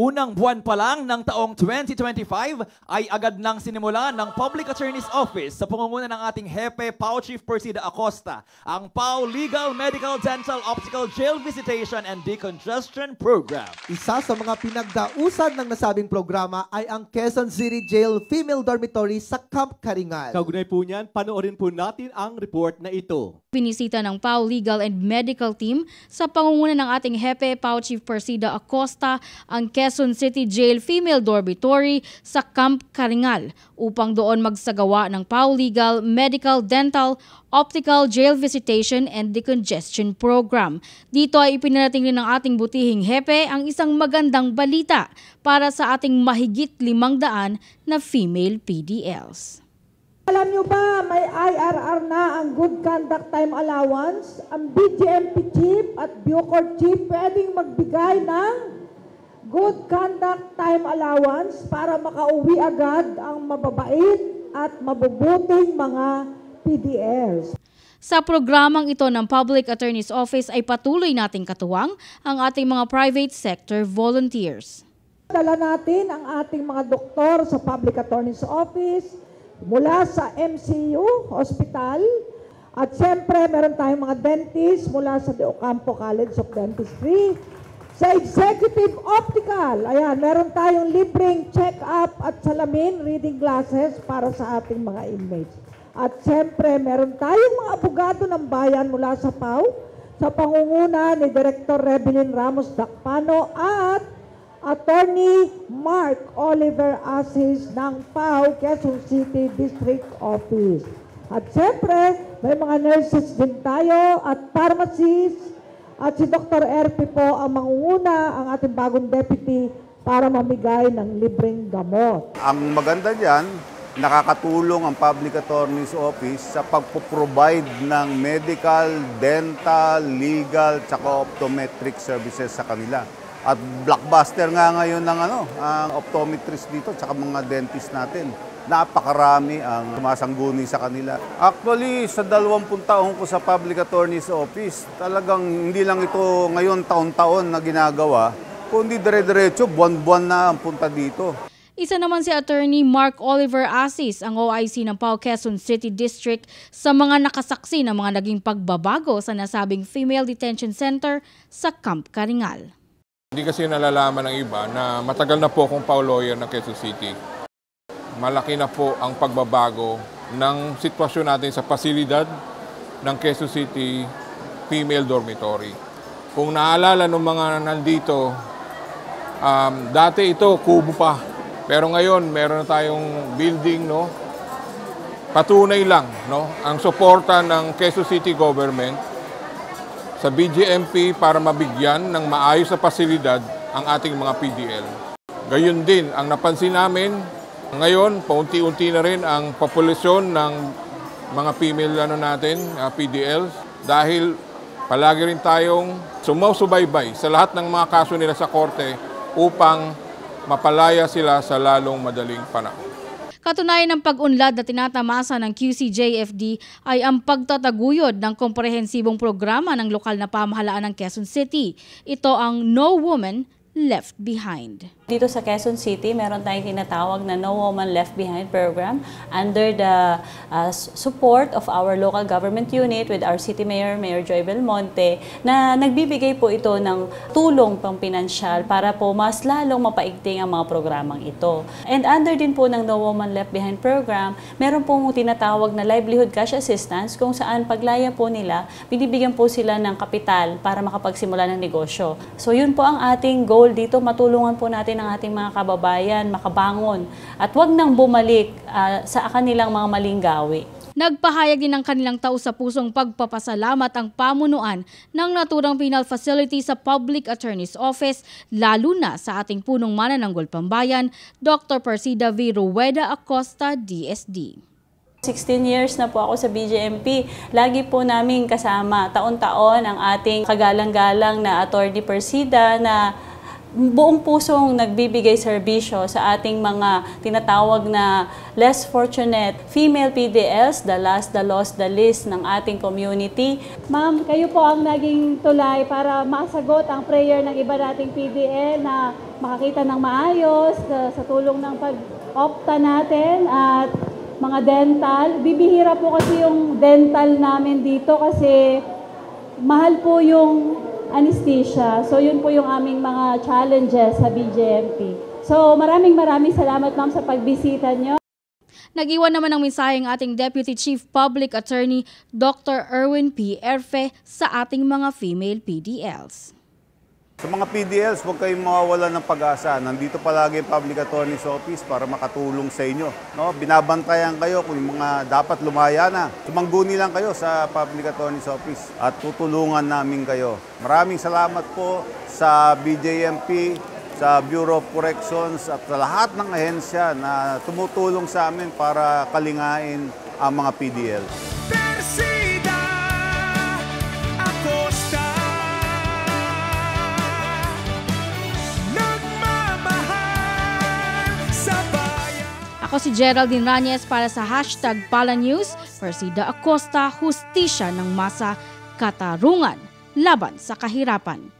Unang buwan pa lang ng taong 2025 ay agad nang sinimula ng Public Attorney's Office sa pangunguna ng ating Hepe PAO Chief Persida Acosta ang PAO Legal, Medical, Dental, Optical, Jail Visitation and Decongestion Program. Isa sa mga pinagdausan ng nasabing programa ay ang Quezon City Jail Female Dormitory sa Camp Karingal. Kaugnay po niyan, panoorin po natin ang report na ito. Binisita ng PAO Legal and Medical Team sa pangunguna ng ating Hepe PAO Chief Persida Acosta ang Quezon City Jail Female Dormitory sa Camp Karingal upang doon magsagawa ng PAO Legal, Medical, Dental, Optical, Jail Visitation and Decongestion Program. Dito ay ipinarating rin ng ating butihing Hepe ang isang magandang balita para sa ating mahigit 500 na female PDLs. Alam nyo ba, may IRR na ang Good Conduct Time Allowance? Ang BGMP Chief at Bucor Chief pwedeng magbigay ng Good Conduct Time Allowance para makauwi agad ang mababait at mabubuting mga PDLs. Sa programang ito ng Public Attorney's Office ay patuloy nating katuwang ang ating mga private sector volunteers. Dala natin ang ating mga doktor sa Public Attorney's Office, mula sa MCU Hospital, at siyempre meron tayong mga dentist mula sa De Ocampo College of Dentistry. Sa Executive Optical, ayan, meron tayong libreng check-up at salamin, reading glasses para sa ating mga inmates. At siyempre meron tayong mga abogado ng bayan mula sa PAO, sa pangunguna ni Director Rebelin Ramos Dacpano at Attorney Mark Oliver Asis ng PAO Quezon City District Office. At siyempre, may mga nurses din tayo at pharmacists at si Dr. RP po ang mangunguna, ang ating bagong deputy para mamigay ng libreng gamot. Ang maganda dyan, nakakatulong ang Public Attorney's Office sa pagpo-provide ng medical, dental, legal, tsaka optometric services sa kanila. At blockbuster nga ngayon ng ang optometrist dito tsaka mga dentist natin. Napakarami ang sumasangguni sa kanila. Actually, sa 20 taon ko sa Public Attorney's Office, talagang hindi lang ito ngayon taon-taon na ginagawa, kundi dire-diretso, buwan-buwan na ang punta dito. Isa naman si Attorney Mark Oliver Asis, ang OIC ng PAO Quezon City District, sa mga nakasaksi ng mga naging pagbabago sa nasabing Female Detention Center sa Camp Karingal. Hindi kasi nalalaman ng iba na matagal na po akong PAO lawyer ng Quezon City. Malaki na po ang pagbabago ng sitwasyon natin sa pasilidad ng Quezon City Female Dormitory. Kung naalala ng mga nandito, dati ito kubo pa. Pero ngayon meron na tayong building, no? Patunay lang, no? Ang suporta ng Quezon City government sa BGMP para mabigyan ng maayos na pasilidad ang ating mga PDL. Gayon din, ang napansin namin, ngayon, paunti-unti na rin ang populasyon ng mga female PDLs dahil palagi rin tayong sumusubaybay sa lahat ng mga kaso nila sa korte upang mapalaya sila sa lalong madaling panahon. Katunayan ng pag-unlad na tinatamasa ng QCJFD ay ang pagtataguyod ng komprehensibong programa ng lokal na pamahalaan ng Quezon City. Ito ang No Woman Left Behind. Dito sa Quezon City, meron tayong tinatawag na No Woman Left Behind program under the support of our local government unit with our City Mayor, Mayor Joy Belmonte, na nagbibigay po ito ng tulong pang-pinansyal para po mas lalong mapaigting ang mga programang ito. And under din po ng No Woman Left Behind program, meron pong tinatawag na livelihood cash assistance kung saan paglaya po nila, binibigyan po sila ng kapital para makapagsimula ng negosyo. So yun po ang ating goal dito, matulungan po natin ng ating mga kababayan makabangon at wag nang bumalik sa kanilang mga maling gawi. Nagpahayag din ng kanilang taus-pusong pagpapasalamat ang pamunuan ng naturang penal facility sa Public Attorney's Office, lalo na sa ating punong manananggol pambayan, Dr. Persida V. Rueda Acosta, DSD. 16 years na po ako sa BGMP. Lagi po namin kasama taon-taon ang ating kagalang-galang na Attorney Persida na buong pusong nagbibigay serbisyo sa ating mga tinatawag na less fortunate female PDLs, the last, the lost, the least ng ating community. Ma'am, kayo po ang naging tulay para masagot ang prayer ng iba nating PDL na makakita ng maayos sa tulong ng pag-opta natin at mga dental. Bibihira po kasi yung dental namin dito kasi mahal po yung anesthesia. So yun po yung aming mga challenges sa BJMP. So maraming salamat ma'am sa pagbisita nyo. Nag-iwan naman ng mensaheng ating Deputy Chief Public Attorney Dr. Erwin P. Erfe sa ating mga female PDLs. Sa mga PDLs, huwag kayong mawawalan ng pag-asa. Nandito palagi ang Public Attorney's Office para makatulong sa inyo. No? Binabantayan kayo kung yung mga dapat lumaya na. Sumangguni lang kayo sa Public Attorney's Office at tutulungan namin kayo. Maraming salamat po sa BJMP, sa Bureau of Corrections at sa lahat ng ahensya na tumutulong sa amin para kalingain ang mga PDL. Ako si Geraldine Ranyes para sa #PalaNews, Persida Acosta, hustisya ng masa, katarungan, laban sa kahirapan.